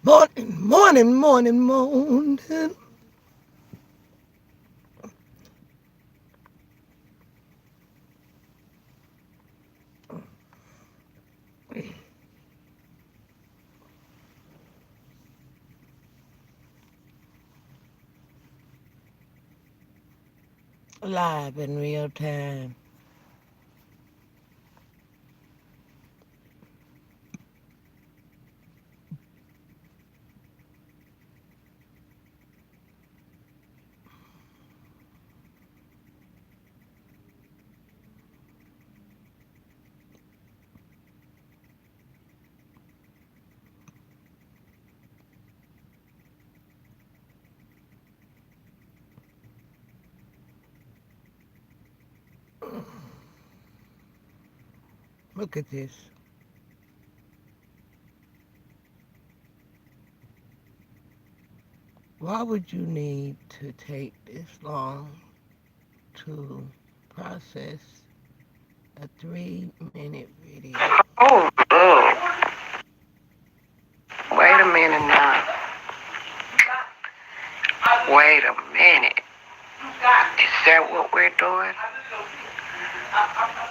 Morning, morning, morning, morning. Live in real time. Look at this. Why would you need to take this long to process a 3-minute video? Oh, wait a minute now. Wait a minute. Is that what we're doing?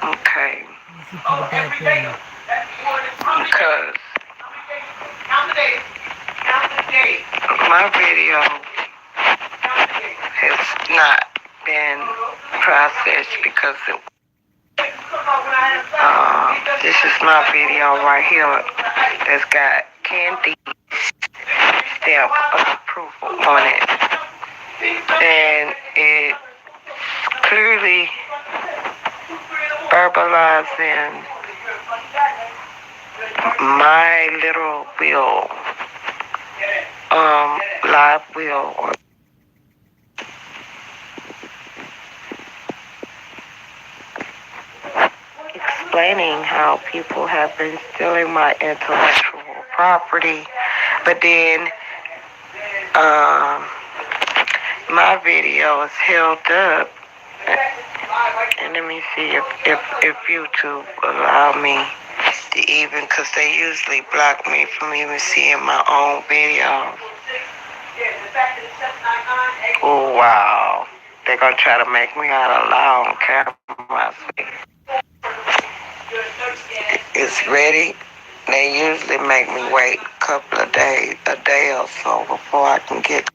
Okay. Listen to the background. Because my video has not been processed because this is my video right here that's got Candy stamp of approval on it. And it clearly verbalizing my literal will, live will, or explaining how people have been stealing my intellectual property, but then my video is held up. And let me see if YouTube allow me to even, because they usually block me from even seeing my own video. Oh, wow. They're going to try to make me out of law on camera. It's ready. They usually make me wait a couple of days, a day or so before I can get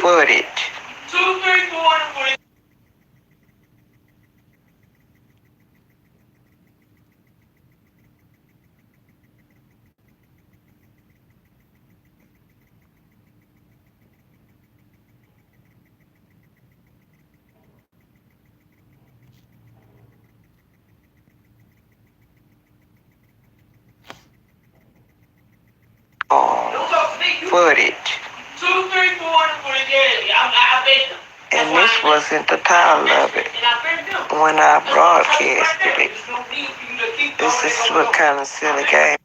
footage. Footage. And this wasn't the title of it when I broadcasted it. This is what kind of silly game.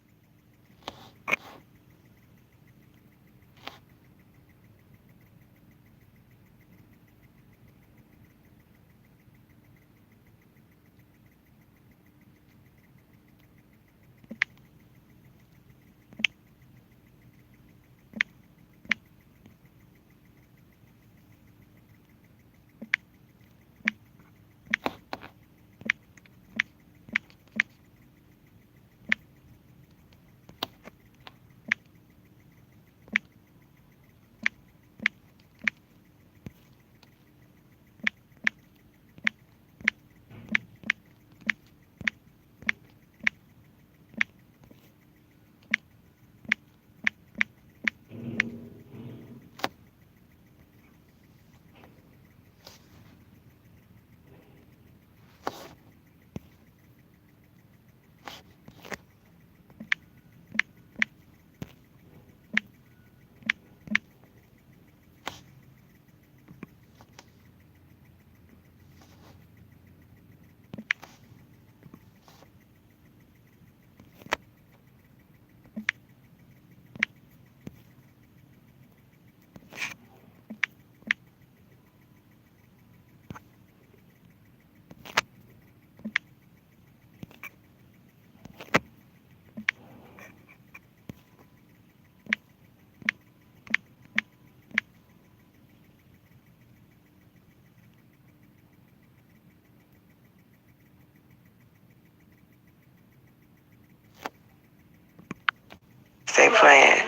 They playing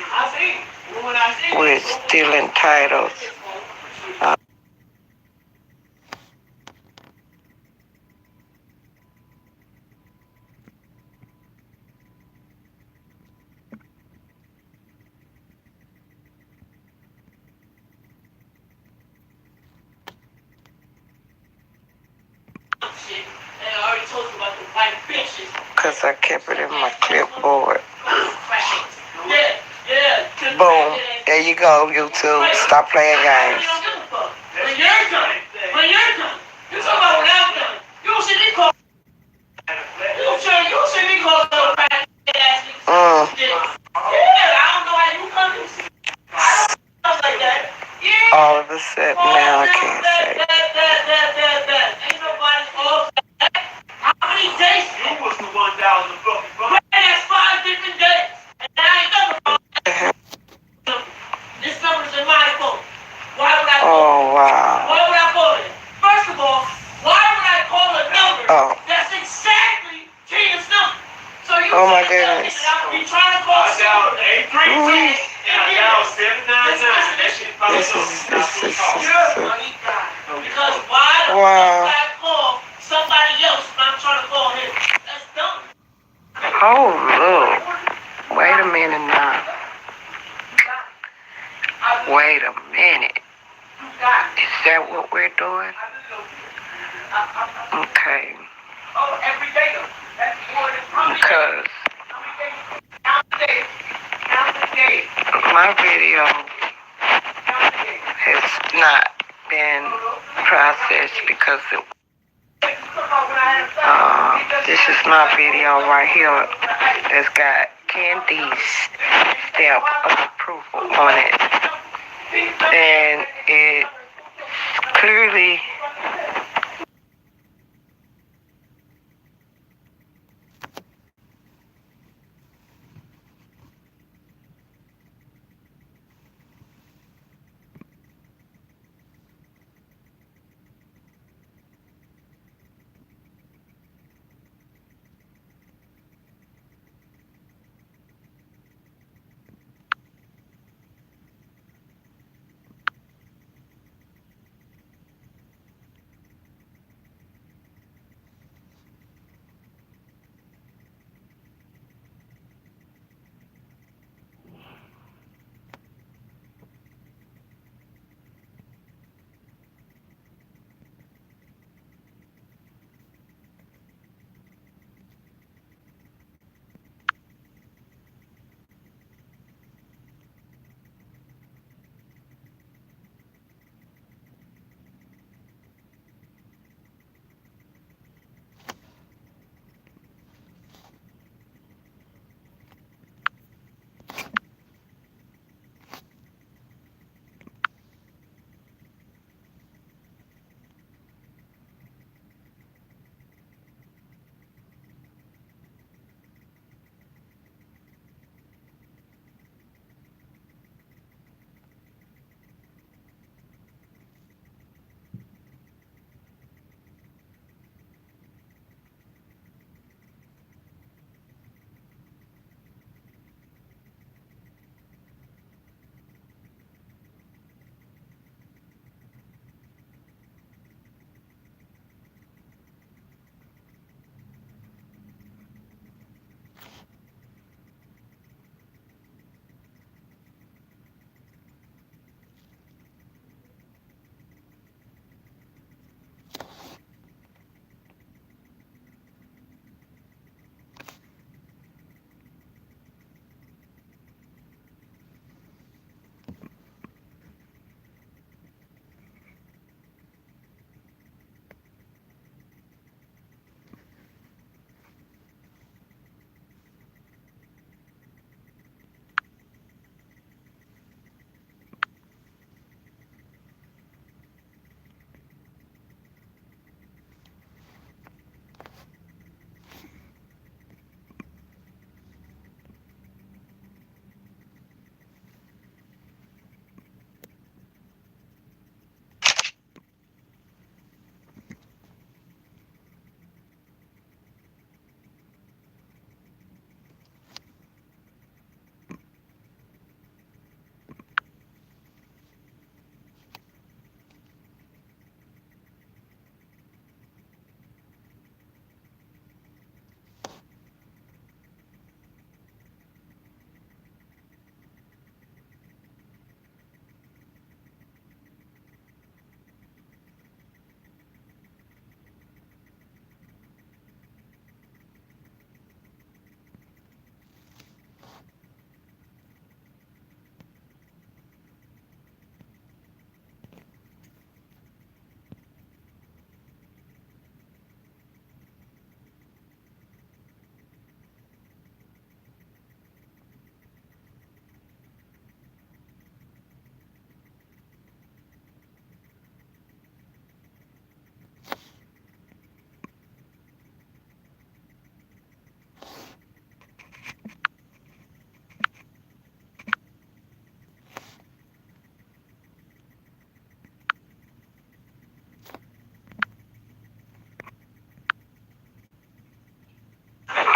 with stealing titles. Because I kept it in my clipboard. Boom. There you go, YouTube. Stop playing games. When you're done. You talk about when I'm done. You don't see me call. You see me call little fat ass niggas. Yeah, I don't know how you come to see. I don't like that. Yeah. All of a sudden now I can't say. Ain't nobody off. How many days? You was the 1,000 fucking bucks. That's 5 different days. And I ain't never called. This number's in my phone. Why would I call? Oh, wow. Why would I call it? First of all, why would I call a number that's exactly Tina's number? So you my goodness. You trying to call down 833 and now 799. This is because why would I call somebody else when I'm trying to call him? That's dumb. Oh, look. Wait a minute now. Wait a minute. Is that what we're doing? Okay. Because my video has not been processed because this is my video right here that's got Candy's stamp of approval on it. And it clearly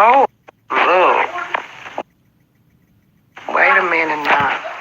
Oh, look. Wait a minute now.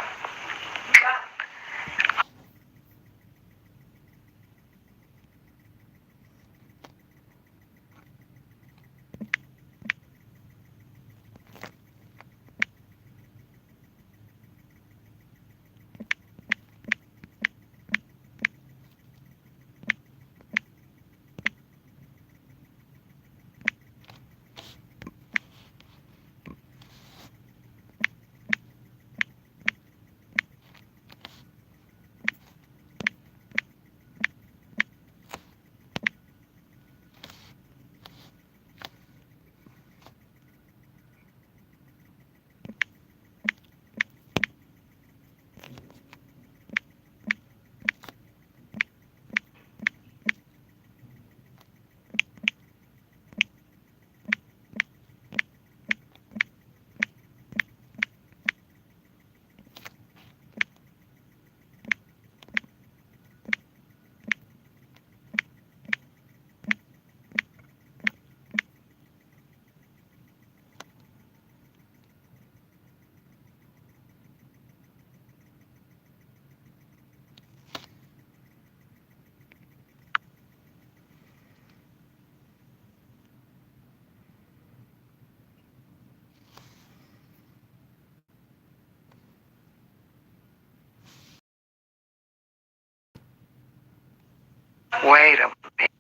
Wait a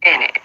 minute.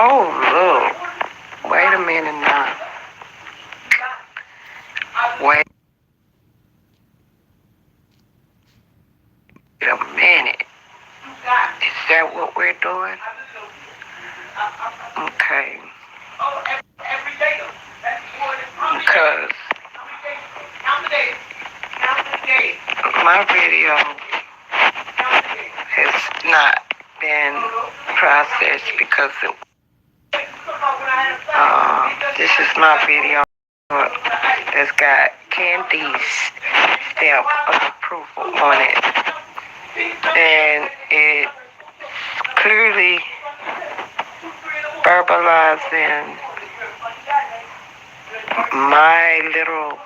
Oh, look. Wait a minute now. Wait a minute. Is that what we're doing? Okay. Because my video has not been processed because this is my video that's got Candy's stamp of approval on it. And it clearly verbalizing my little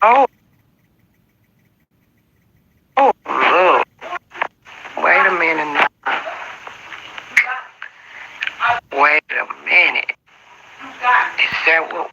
Oh, look. Wait a minute now. Wait a minute. Is that what?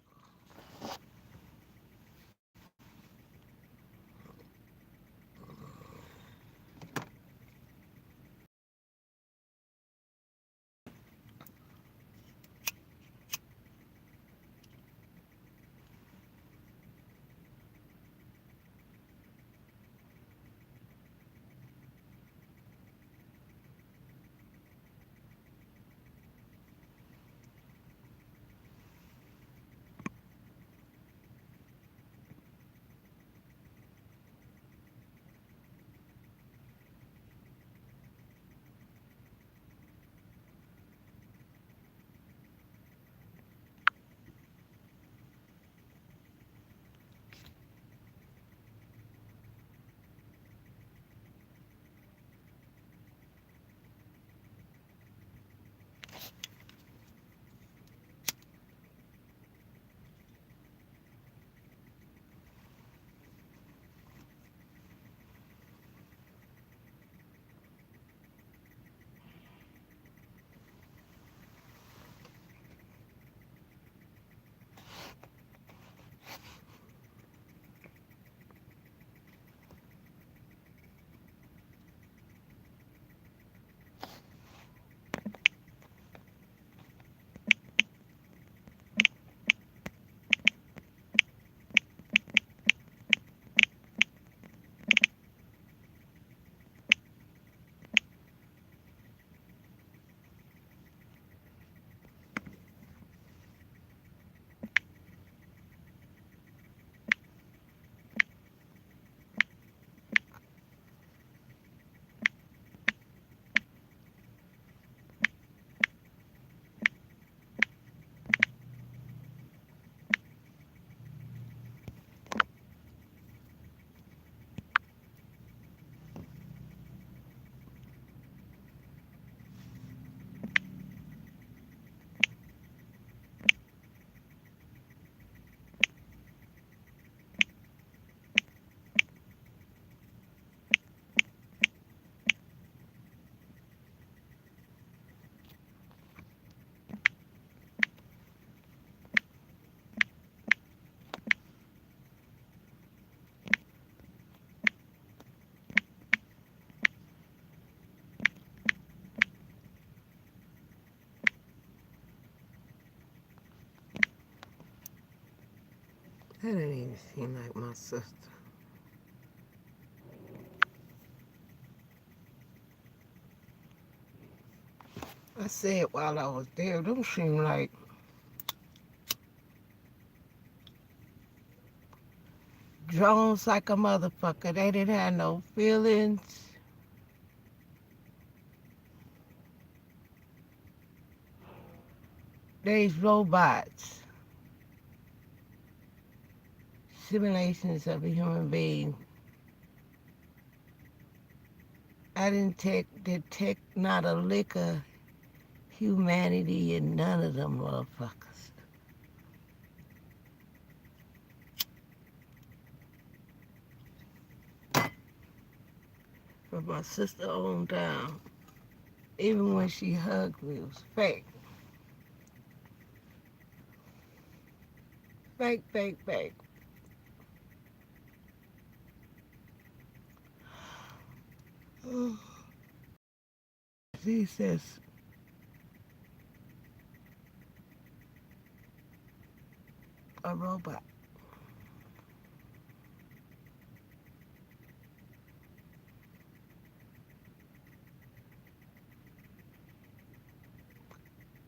That didn't even seem like my sister. I said while I was there, don't seem like drones like a motherfucker. They didn't have no feelings. They's robots. Simulations of a human being. I didn't detect not a lick of humanity in none of them motherfuckers. From my sister on down. Even when she hugged me, it was fake. Fake, fake, fake. She says, a robot.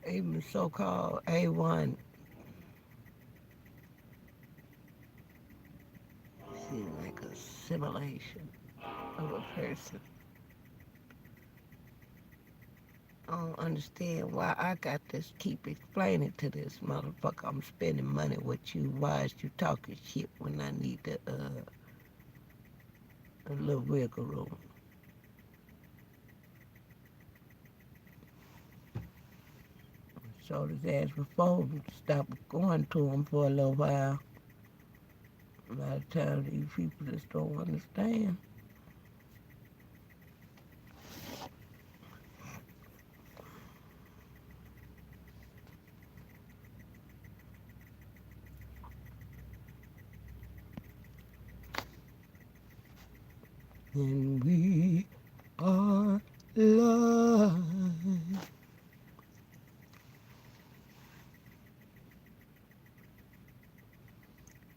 Even so-called A1 seems like a simulation of a person. I don't understand why I got to keep explaining to this motherfucker I'm spending money with you. Why is you talking shit when I need a little wiggle room? So his ass before stop going to him for a little while. A lot of times these people just don't understand. And we are live.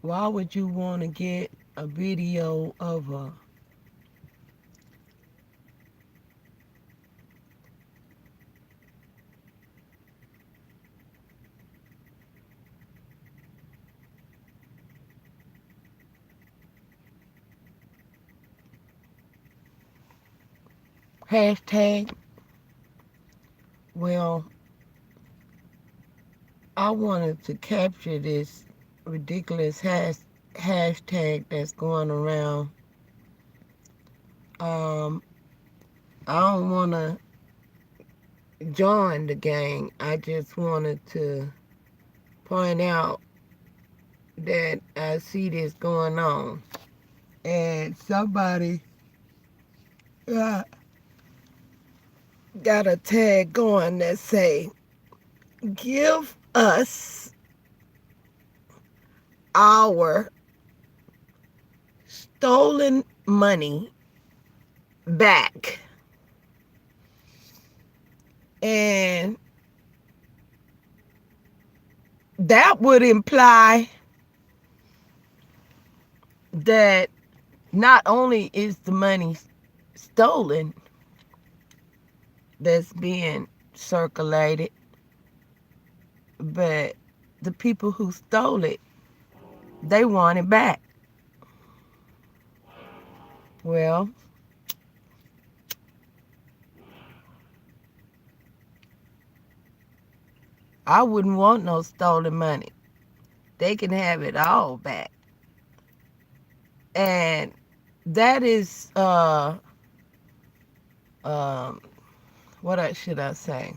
Why would you want to get a video of a hashtag? Well, I wanted to capture this ridiculous hashtag that's going around. Um, I don't want to join the gang. I just wanted to point out that I see this going on. And somebody got a tag going that say, give us our stolen money back. And that would imply that not only is the money stolen that's being circulated, but the people who stole it, they want it back. Well, I wouldn't want no stolen money. They can have it all back. And that is, what should I say?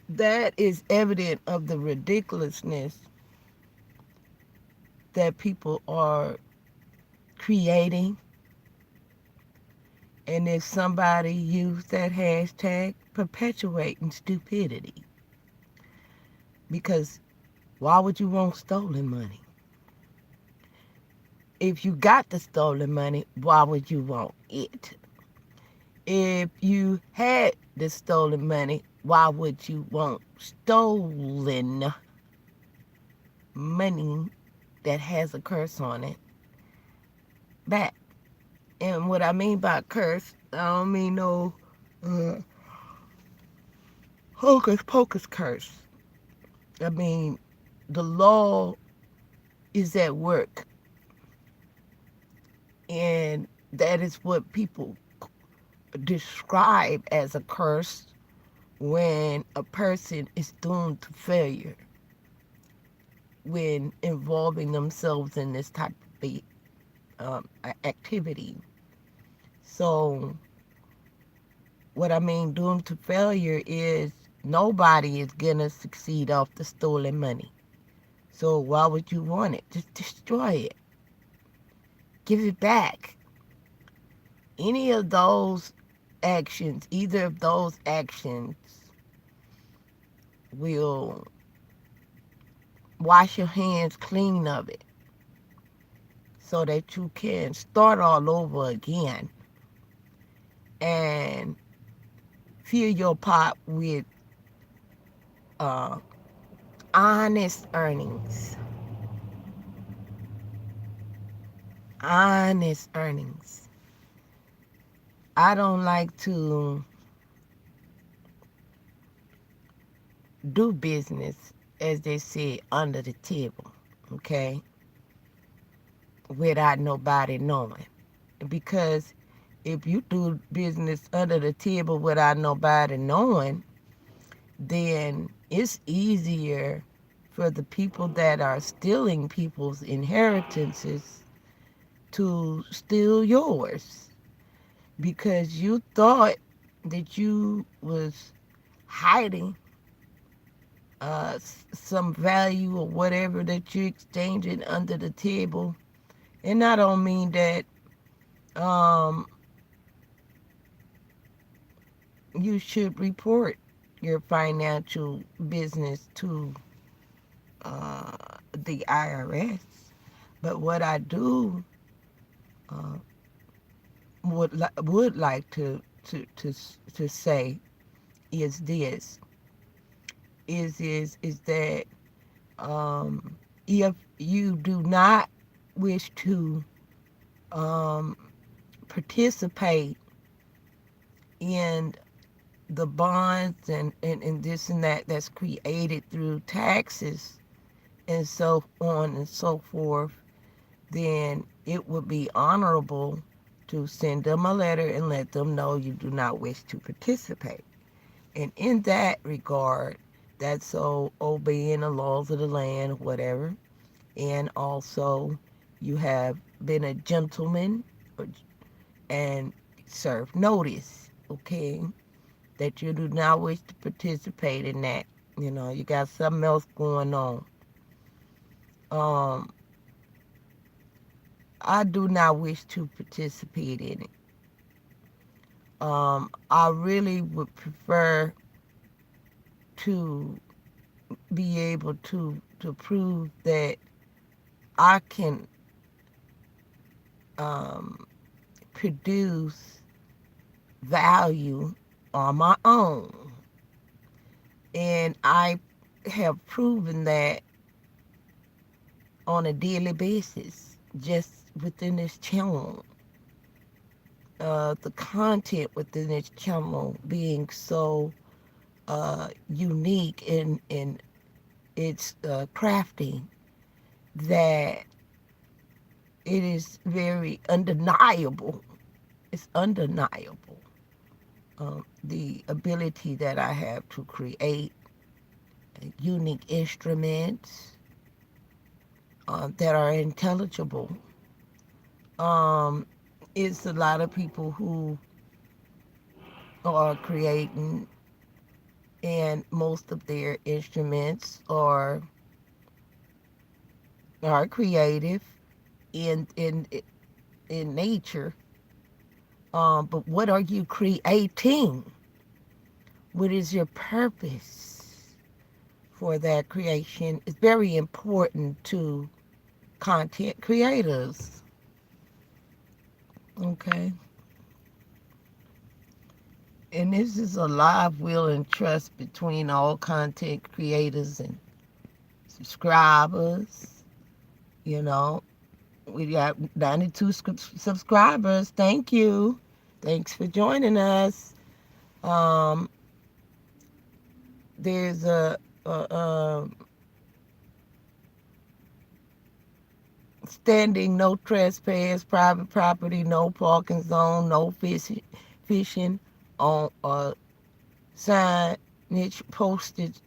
That is evident of the ridiculousness that people are creating. And if somebody used that hashtag, perpetuating stupidity. Because why would you want stolen money? If you got the stolen money, why would you want it? If you had the stolen money, why would you want stolen money that has a curse on it back? And what I mean by curse, I don't mean no hocus pocus curse. I mean, the law is at work. And that is what people describe as a curse when a person is doomed to failure when involving themselves in this type of activity. So what I mean doomed to failure is nobody is going to succeed off the stolen money. So why would you want it? Just destroy it. Give it back. Any of those actions, either of those actions will wash your hands clean of it so that you can start all over again and fill your pot with honest earnings. Honest earnings. I don't like to do business, as they say, under the table, okay? Without nobody knowing. Because if you do business under the table without nobody knowing, then it's easier for the people that are stealing people's inheritances to steal yours. Because you thought that you was hiding some value or whatever that you're exchanging under the table. And I don't mean that um, you should report your financial business to uh, the IRS. But what I do uh, would like to say is this is that if you do not wish to um, participate in the bonds and this and that that's created through taxes and so on and so forth, then it would be honorable to send them a letter and let them know you do not wish to participate. And in that regard, that's so obeying the laws of the land, whatever. And also, you have been a gentleman and served notice, okay, that you do not wish to participate in that. You know, you got something else going on. Um, I do not wish to participate in it. I really would prefer to be able to prove that I can um, produce value on my own. And I have proven that on a daily basis, just within this channel. The content within this channel being so unique in its crafting that it is very undeniable. It's undeniable. The ability that I have to create unique instruments that are intelligible. It's a lot of people who are creating, and most of their instruments are creative in nature. But what are you creating? What is your purpose for that creation? It's very important to content creators. Okay. And this is a live will and trust between all content creators and subscribers. You know, we got 92 subscribers. Thank you. Thanks for joining us. Um, there's a standing no trespass, private property, no parking zone, no fishing on signage posted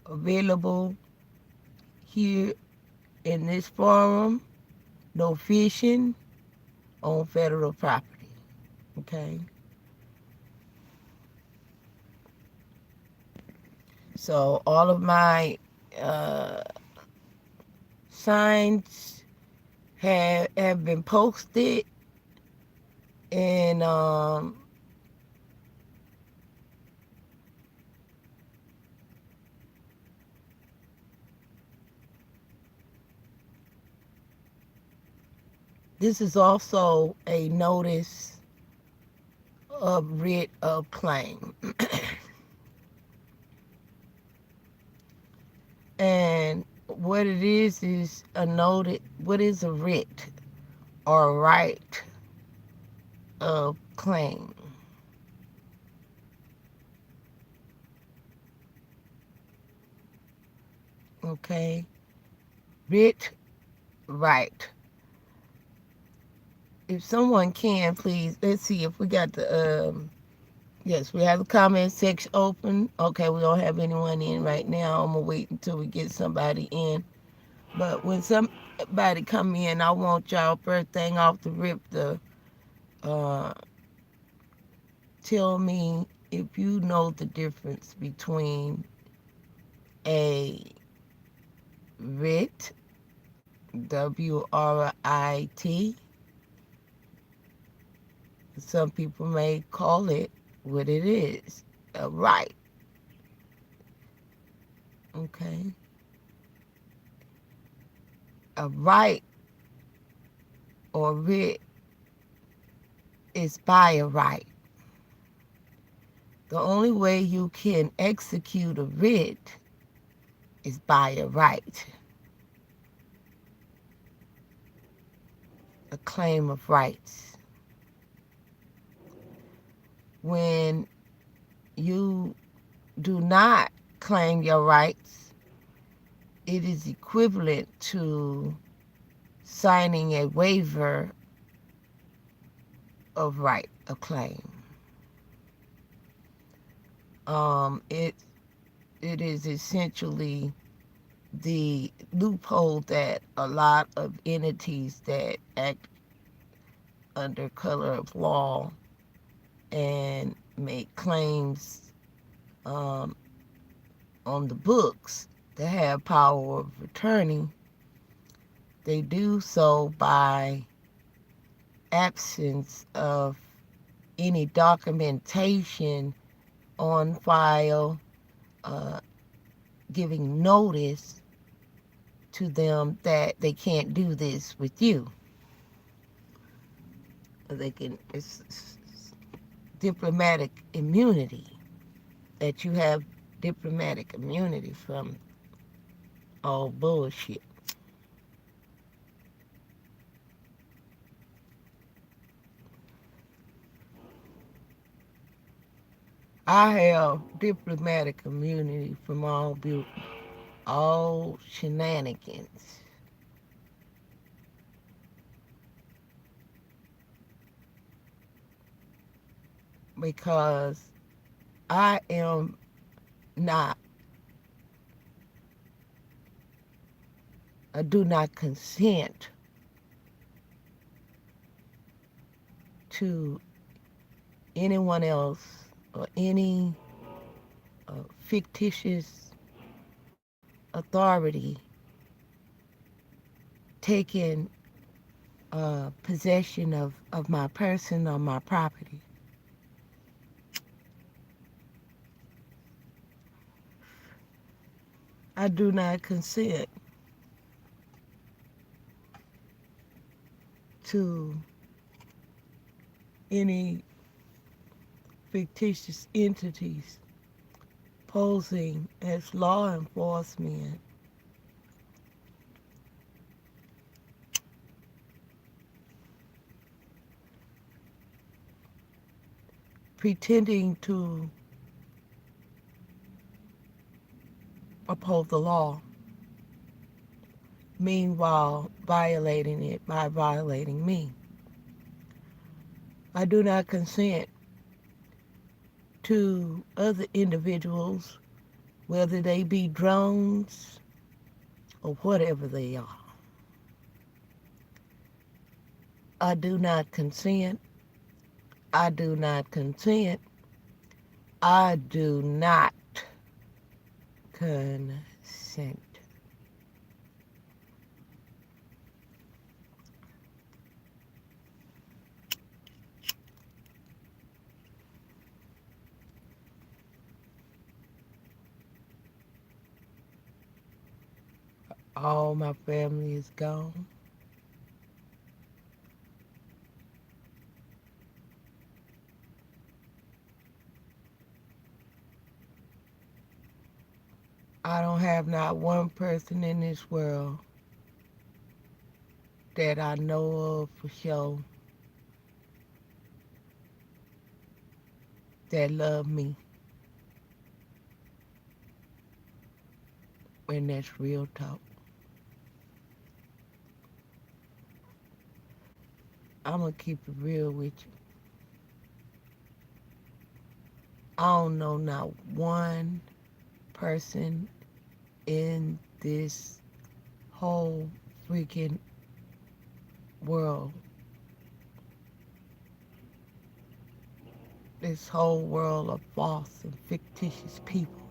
available here in this forum. No fishing on federal property. Okay. So all of my uh, signs have been posted, and this is also a notice of writ of claim. And what it is a notice. What is a writ or right of claim? Okay, writ right. If someone can, please, let's see if we got the yes, we have the comment section open. Okay, we don't have anyone in right now. I'm gonna wait until we get somebody in. But when somebody come in, I want y'all first off the rip to uh, tell me if you know the difference between a WRIT, WRIT, some people may call it what it is, a right. Okay? A right or WRIT is by a right. The only way you can execute a WRIT is by a right. A claim of rights. When you do not claim your rights, it is equivalent to signing a waiver of right of claim. It is essentially the loophole that a lot of entities that act under color of law and make claims on the books that have power of attorney, they do so by absence of any documentation on file, giving notice to them that they can't do this with you. It's diplomatic immunity, that you have diplomatic immunity from all bullshit. I have diplomatic immunity from all shenanigans. Because I am not, I do not consent to anyone else or any fictitious authority taking possession of my person or my property. I do not consent to any fictitious entities posing as law enforcement pretending to uphold the law, meanwhile violating it by violating me. I do not consent to other individuals, whether they be drones or whatever they are. I do not consent. I do not consent. I do not consent. All my family is gone. I don't have not one person in this world that I know of for sure that love me. And that's real talk. I'm going to keep it real with you. I don't know not one person in this whole freaking world this whole world of false and fictitious people.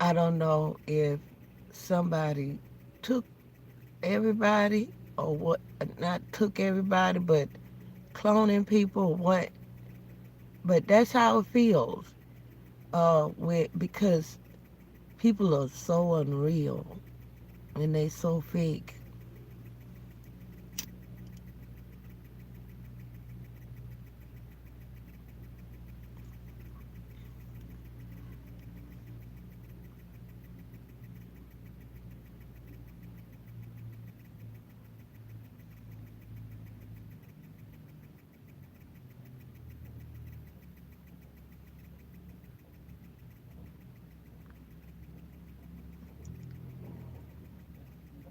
I don't know if somebody took everybody or what, not took everybody, but cloning people or what, but that's how it feels. Because people are so unreal and they so fake.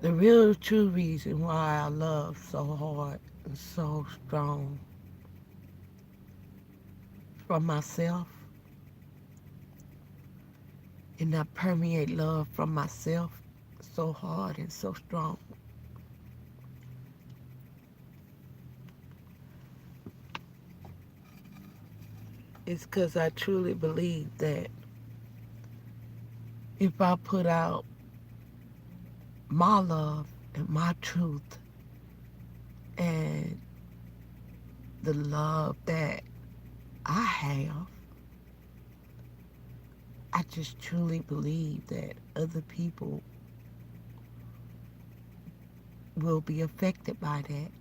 The real true reason why I love so hard and so strong from myself, and I permeate love from myself so hard and so strong, is because I truly believe that if I put out my love and my truth and the love that I have, I just truly believe that other people will be affected by that.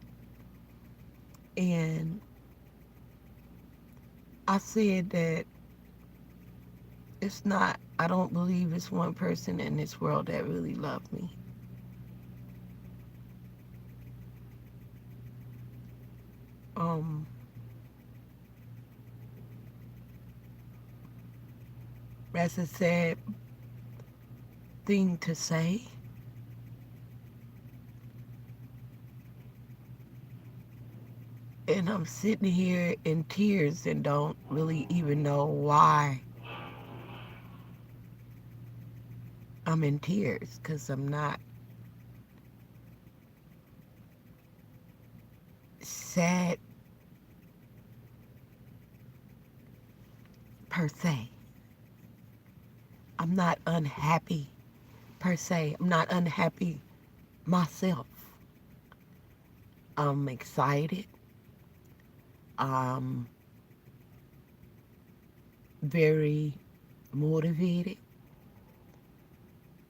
And I said that I don't believe it's one person in this world that really loves me. Um, that's a sad thing to say. And I'm sitting here in tears and don't really even know why I'm in tears, because I'm not sad per se. I'm not unhappy per se. I'm not unhappy myself. I'm excited. I'm very motivated.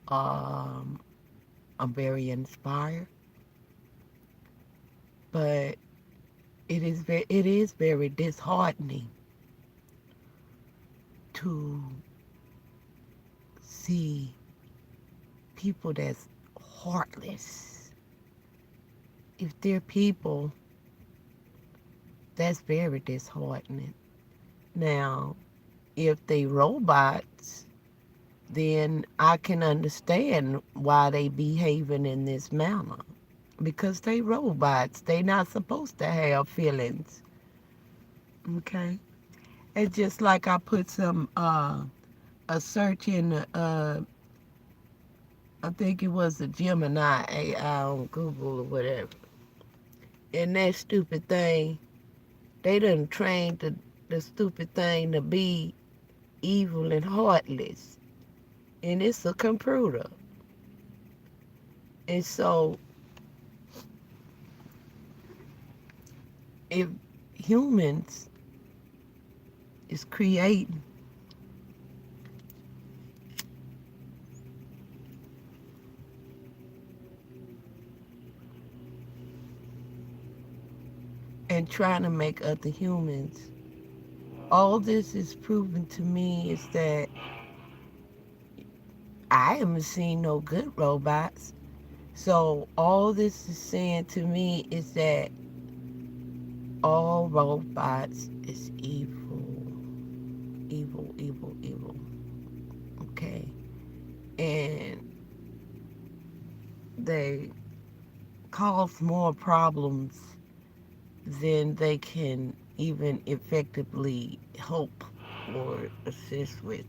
Um, I'm very inspired. But it is very disheartening to see people that's heartless. If they're people, that's very disheartening. Now, if they robots, then I can understand why they behaving in this manner. Because they robots. They not supposed to have feelings. Okay? It's just like I put a search in I think it was the Gemini AI on Google or whatever. And that stupid thing, they done trained the stupid thing to be evil and heartless. And it's a computer. And so if humans is creating and trying to make other humans, all this is proving to me is that I haven't seen no good robots. So all this is saying to me is that all robots is evil. Evil, evil, evil. Okay? And they cause more problems than they can even effectively help or assist with.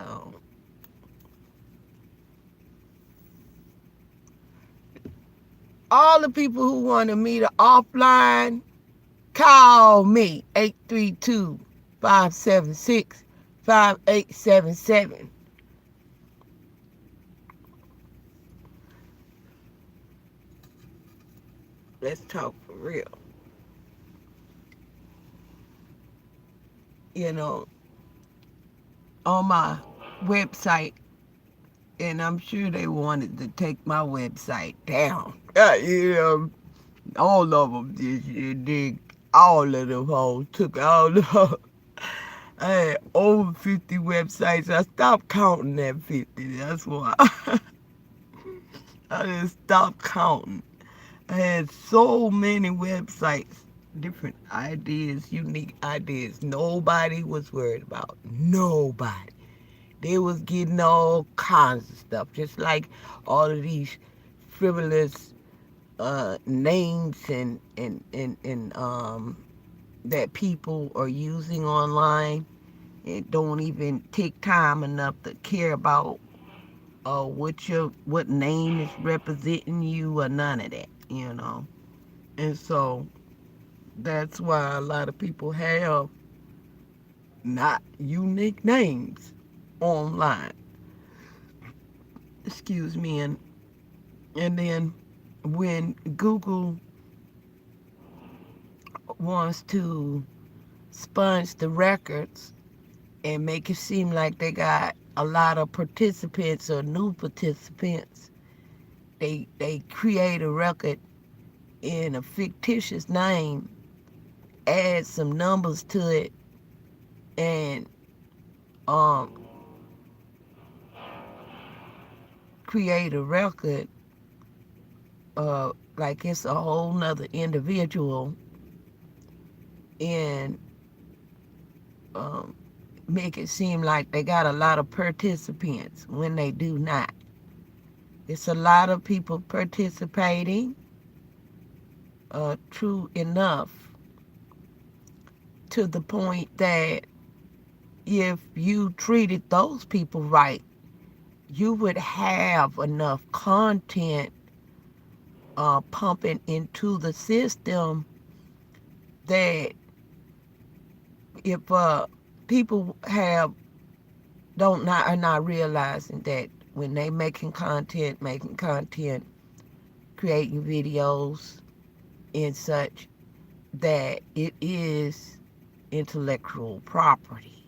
Um, all the people who wanted me to offline, call me 832-576-5877. Let's talk for real. You know, on my website, and I'm sure they wanted to take my website down. All of them did. All of them hoes took all of. I had over 50 websites. I stopped counting at 50. That's why I just stopped counting. I had so many websites, different ideas, unique ideas. Nobody was worried about. Nobody. They was getting all kinds of stuff, just like all of these frivolous names and that people are using online and don't even take time enough to care about what name is representing you or none of that. And so that's why a lot of people have not unique names online. Excuse me. And then when Google wants to sponge the records and make it seem like they got a lot of participants or new participants, they create a record in a fictitious name, add some numbers to it, and um, create a record like it's a whole nother individual, and um, make it seem like they got a lot of participants when they do not. It's a lot of people participating, true enough, to the point that if you treated those people right, you would have enough content pumping into the system that if people are not realizing that when they making content, creating videos and such, that it is intellectual property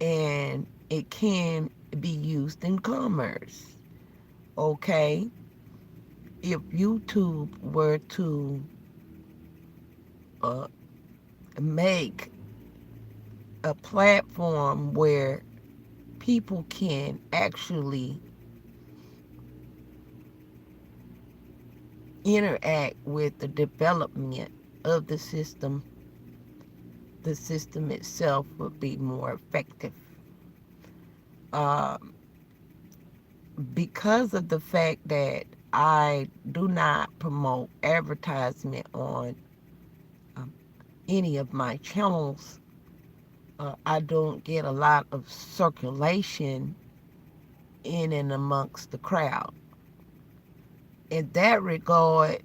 and it can be used in commerce. Okay, if YouTube were to uh, make a platform where people can actually interact with the development of the system itself would be more effective. Um, because of the fact that I do not promote advertisement on um, any of my channels, I don't get a lot of circulation in and amongst the crowd. In that regard,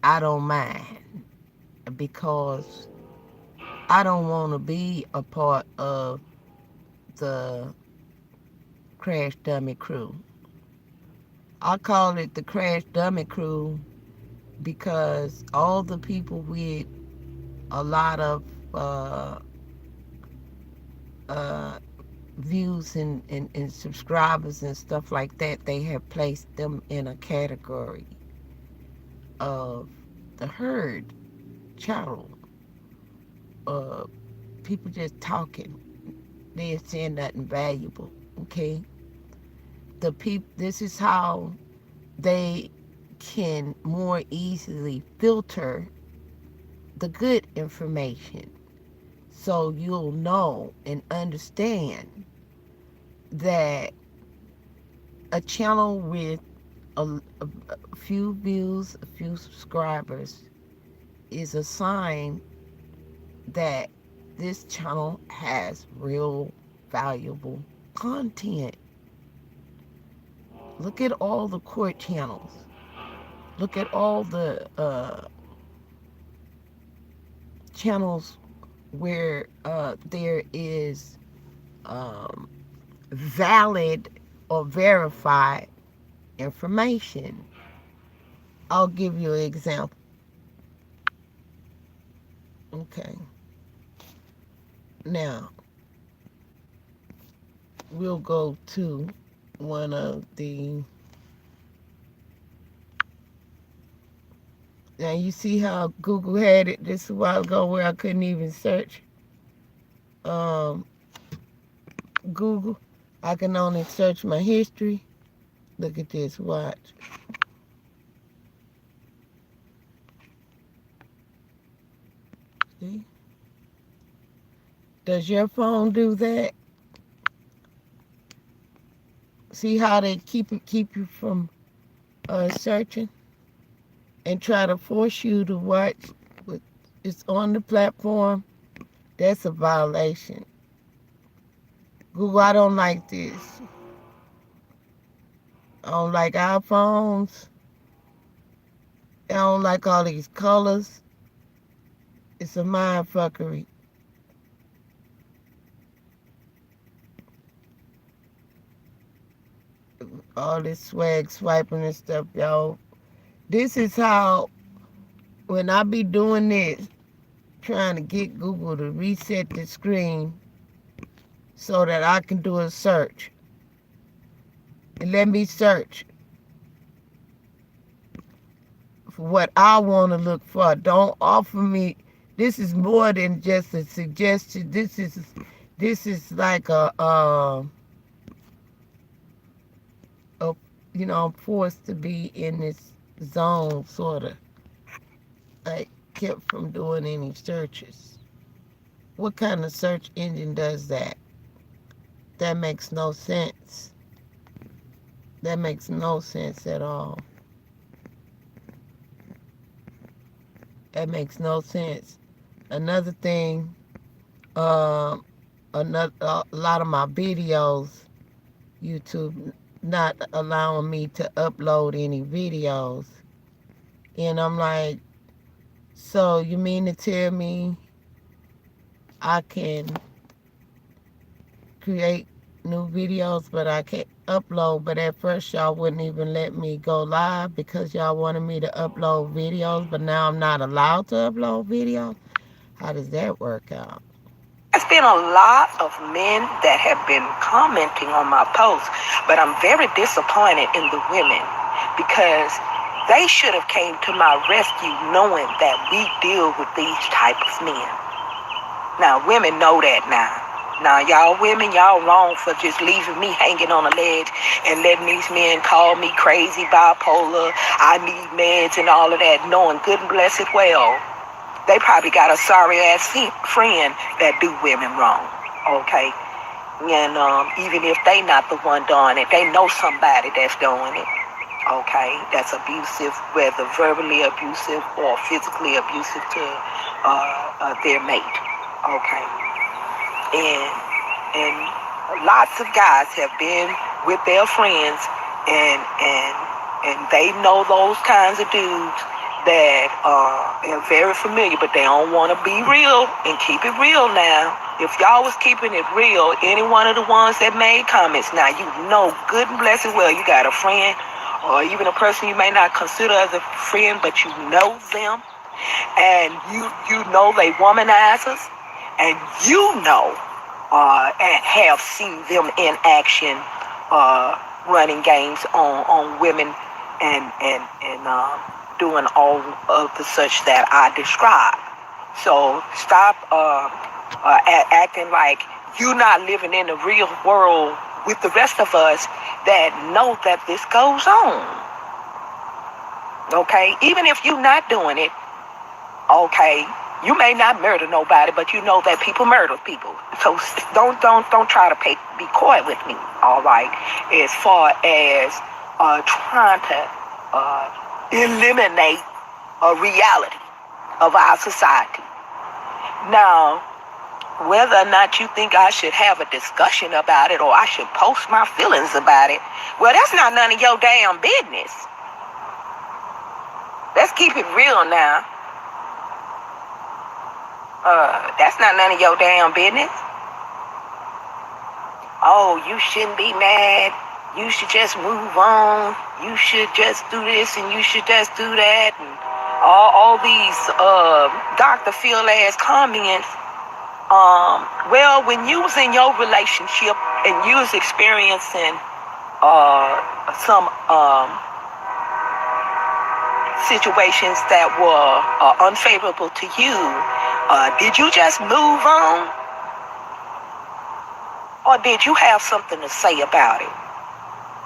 I don't mind because I don't want to be a part of the Crash Dummy Crew. I call it the Crash Dummy Crew because all the people with a lot of uh, uh, views and subscribers and stuff like that, they have placed them in a category of the herd channel. People just talking. They ain't saying nothing valuable. Okay, this is how they can more easily filter the good information, so you'll know and understand that a channel with a few views, a few subscribers is a sign that this channel has real valuable content. Look at all the court channels. Look at all the channels where there is valid or verified information. I'll give you an example. Okay. Now, we'll go to one of the... Now, you see how Google had it just a while ago where I couldn't even search Google? I can only search my history. Look at this, watch. See? Does your phone do that? See how they keep you from searching and try to force you to watch what is on the platform? That's a violation. Google, I don't like this. I don't like iPhones. I don't like all these colors. It's a mind fuckery. All this swag swiping and stuff, y'all. This is how, when I be doing this, trying to get Google to reset the screen so that I can do a search. And let me search for what I want to look for. Don't offer me... This is more than just a suggestion. This is like I'm forced to be in this zone, sort of. Like, kept from doing any searches. What kind of search engine does that? That makes no sense. That makes no sense at all. That makes no sense. Another thing, a lot of my videos, YouTube not allowing me to upload any videos. And I'm like, so you mean to tell me I can create new videos, but I can't upload? But at first y'all wouldn't even let me go live because y'all wanted me to upload videos, but now I'm not allowed to upload videos? How does that work out? There's been a lot of men that have been commenting on my posts, but I'm very disappointed in the women because they should have came to my rescue knowing that we deal with these type of men. Now, women know that now. Now, y'all women, y'all wrong for just leaving me hanging on a ledge and letting these men call me crazy, bipolar, I need meds and all of that, knowing good and blessed well they probably got a sorry-ass friend that do women wrong, okay? And even if they not the one doing it, they know somebody that's doing it, okay? That's abusive, whether verbally abusive or physically abusive to their mate, okay? And lots of guys have been with their friends and they know those kinds of dudes that are very familiar, but they don't want to be real and keep it real now. If y'all was keeping it real, any one of the ones that made comments, now you know good and blessed well you got a friend or even a person you may not consider as a friend, but you know them and you know they womanizers and you know and have seen them in action running games on women and doing all of the such that I described. So stop acting like you're not living in the real world with the rest of us that know that this goes on. Okay? Even if you're not doing it, okay, you may not murder nobody, but you know that people murder people. So don't try to be coy with me, all right? As far as trying to eliminate a reality of our society. Now, whether or not you think I should have a discussion about it or I should post my feelings about it, well, that's not none of your damn business. Let's keep it real now. That's not none of your damn business. Oh, you shouldn't be mad. You should just move on. You should just do this and you should just do that. And all these Dr. Phil ass comments. Well, when you was in your relationship and you was experiencing some situations that were unfavorable to you, did you just move on? Or did you have something to say about it?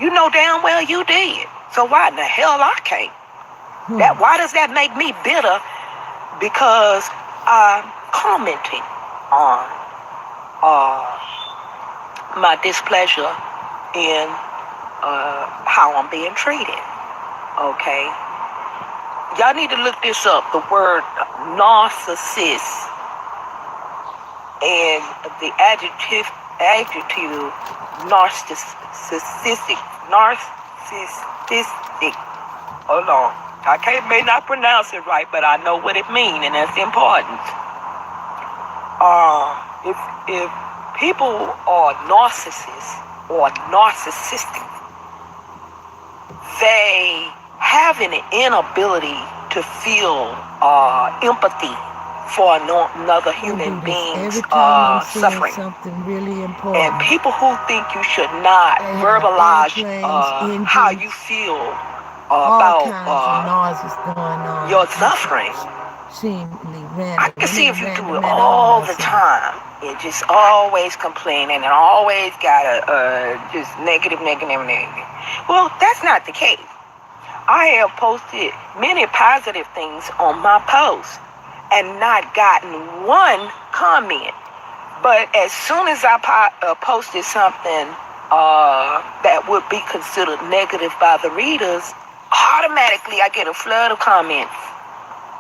You know damn well you did. So why in the hell I can't? Why does that make me bitter? Because I'm commenting on my displeasure in how I'm being treated. Okay? Y'all need to look this up. The word narcissist and the adjective narcissistic. Hold on. May not pronounce it right, but I know what it means, and that's important. If people are narcissists or narcissistic, they have an inability to feel empathy for another human being's suffering. Something really important. And people who think you should not verbalize how you feel about your suffering. I can see if you do it all the time and just always complaining and always got just negative. Well, that's not the case. I have posted many positive things on my posts and not gotten one comment. But as soon as I posted something that would be considered negative by the readers, automatically I get a flood of comments.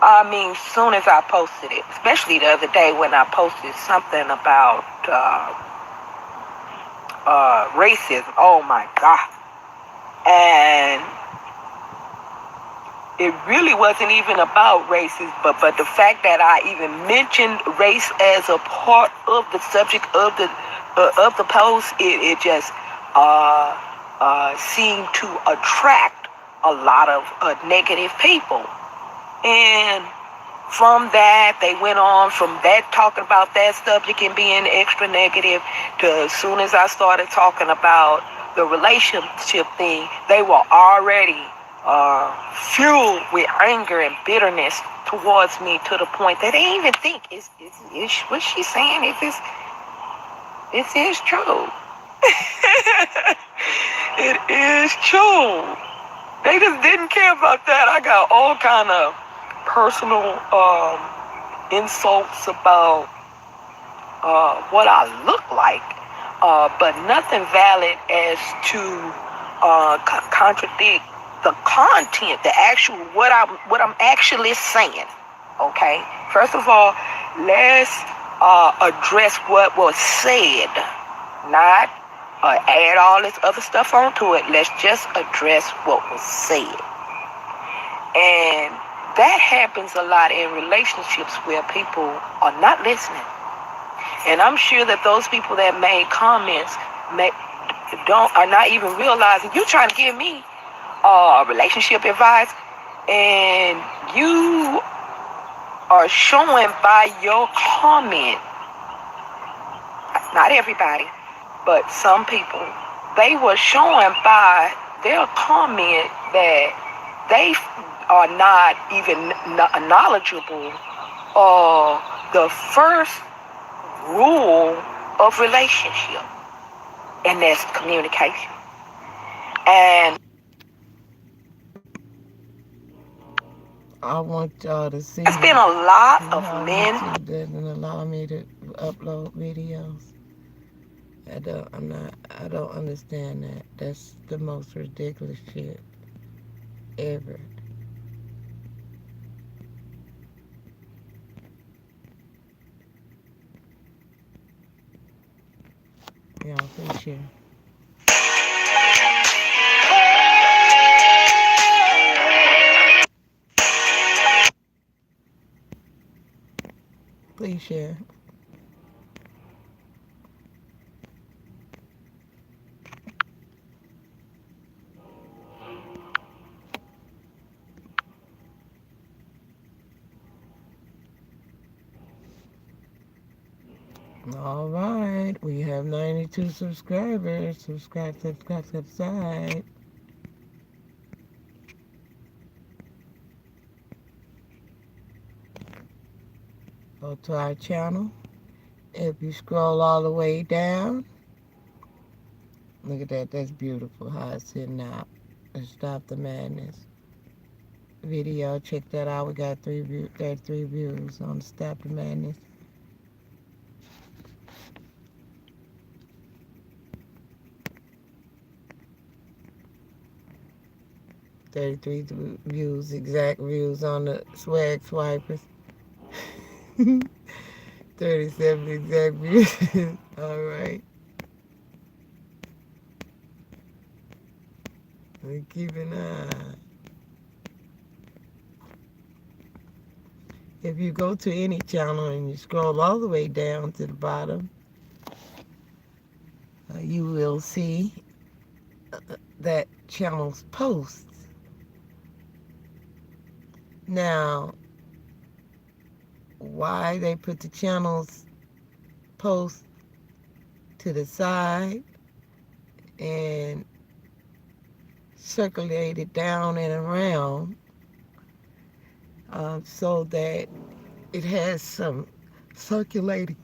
I mean, soon as I posted it, especially the other day when I posted something about racism. Oh my God. And it really wasn't even about racism, but the fact that I even mentioned race as a part of the subject of the post, it just seemed to attract a lot of negative people. And from that, they went on from that talking about that subject and being extra negative to as soon as I started talking about the relationship thing, they were already fueled with anger and bitterness towards me to the point that they even think is what she's saying this is true. It is true. They just didn't care about that. I got all kind of personal insults about what I look like, but nothing valid as to contradict the content, the actual what I'm actually saying. Okay, first of all, let's address what was said, not add all this other stuff onto it. Let's just address what was said. And that happens a lot in relationships where people are not listening. And I'm sure that those people that made comments are not even realizing you're trying to give me relationship advice, and you are showing by your comment, not everybody, but some people, they were showing by their comment that they are not even knowledgeable of the first rule of relationship, and that's communication. And I want y'all to see. It's been a lot of men. YouTube doesn't allow me to upload videos. I don't understand that. That's the most ridiculous shit ever. Yeah, please share. Please share. All right, we have 92 subscribers. Subscribe. Go to our channel. If you scroll all the way down, look at that. That's beautiful how it's sitting out. Let's Stop the Madness video. Check that out. We got 33 views on Stop the Madness. 33 views, exact views on the swag swipers. 37 exact views. All right. We keep an eye. If you go to any channel and you scroll all the way down to the bottom, you will see that channel's posts. Now, why they put the channel's post to the side and circulate it down and around so that it has some circulating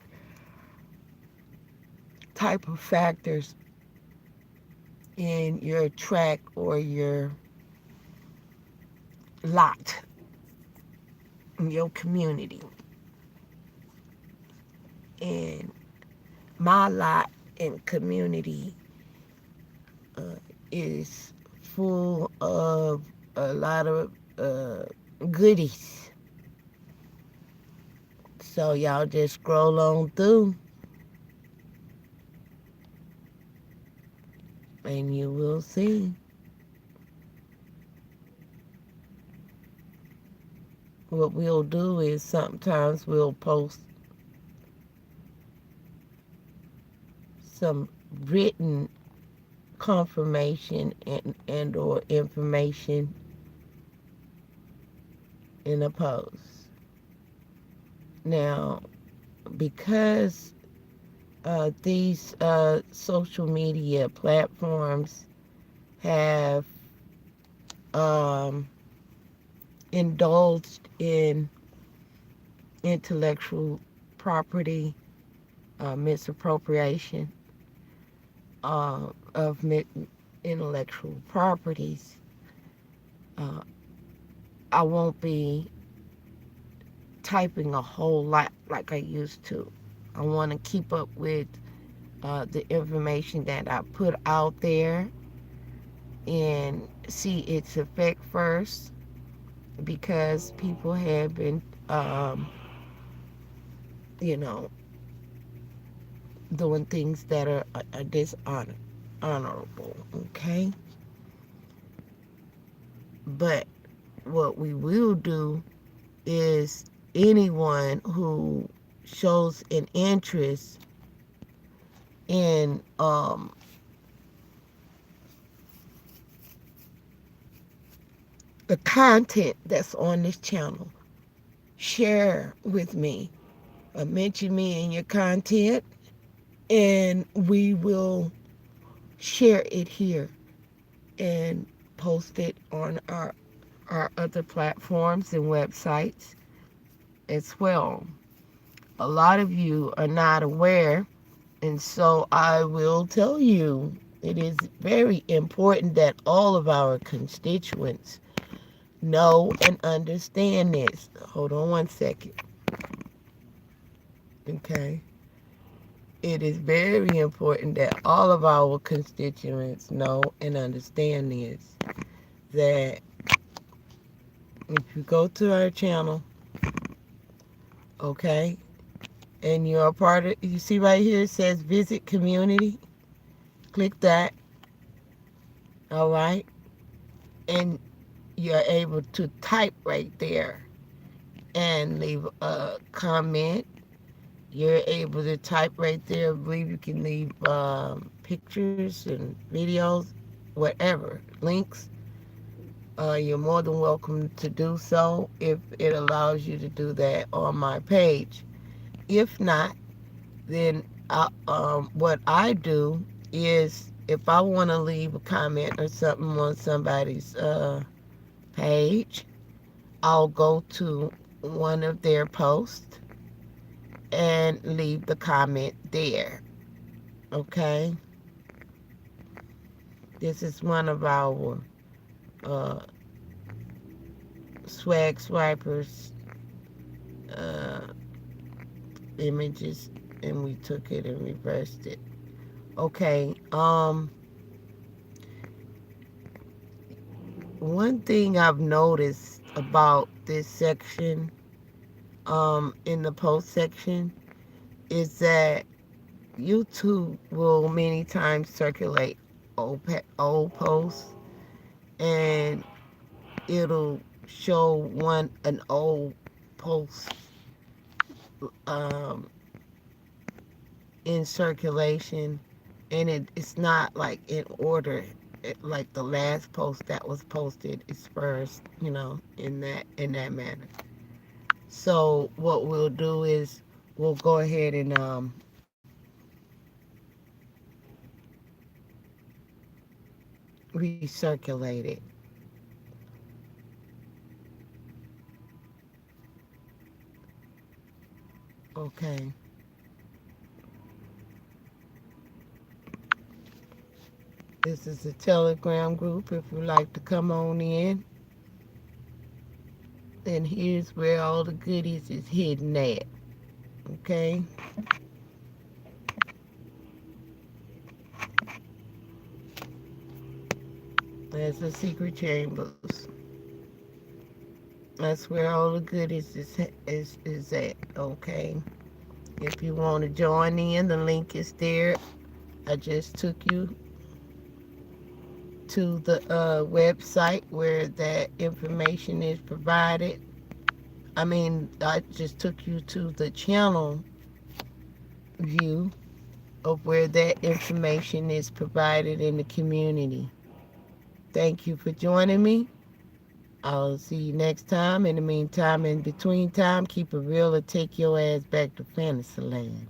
type of factors in your track or your lot in your community. And my lot and community is full of a lot of goodies. So y'all just scroll on through and you will see. What we'll do is sometimes we'll post some written confirmation and or information in a post. Now, because these social media platforms have indulged in intellectual property misappropriation of intellectual properties, I won't be typing a whole lot like I used to. I want to keep up with the information that I put out there and see its effect first, because people have been, doing things that are dishonorable, okay? But what we will do is anyone who shows an interest in the content that's on this channel, share with me, mention me in your content, and we will share it here and post it on our other platforms and websites as well. A lot of you are not aware, and so I will tell you, it is very important that all of our constituents know and understand this. Hold on one second. Okay. It is very important that all of our constituents know and understand this. That if you go to our channel, okay, and you're a part of, you see right here it says visit community. click that, all right, and you're able to type right there and leave a comment. You're able to type right there. I believe you can leave pictures and videos, whatever, links. You're more than welcome to do so if it allows you to do that on my page. If not, then what I do is if I want to leave a comment or something on somebody's page, I'll go to one of their posts and leave the comment there. Okay? This is one of our uh, swag swipers uh, images, and we took it and reversed it. Okay. One thing I've noticed about this section, in the post section, is that YouTube will many times circulate old posts, and it'll show an old post um, in circulation, and it's not like in order. Like the last post that was posted is first, in that manner. So what we'll do is we'll go ahead and recirculate it. Okay. This is a Telegram group. If you like to come on in, then here's where all the goodies is hidden at. Okay. There's the secret chambers. That's where all the goodies is at. Okay. If you want to join in, the link is there. I just took you to the website where that information is provided. I just took you to the channel view of where that information is provided in the community. Thank you for joining me. I'll see you next time. In the meantime, in between time, keep it real or take your ass back to Fantasyland.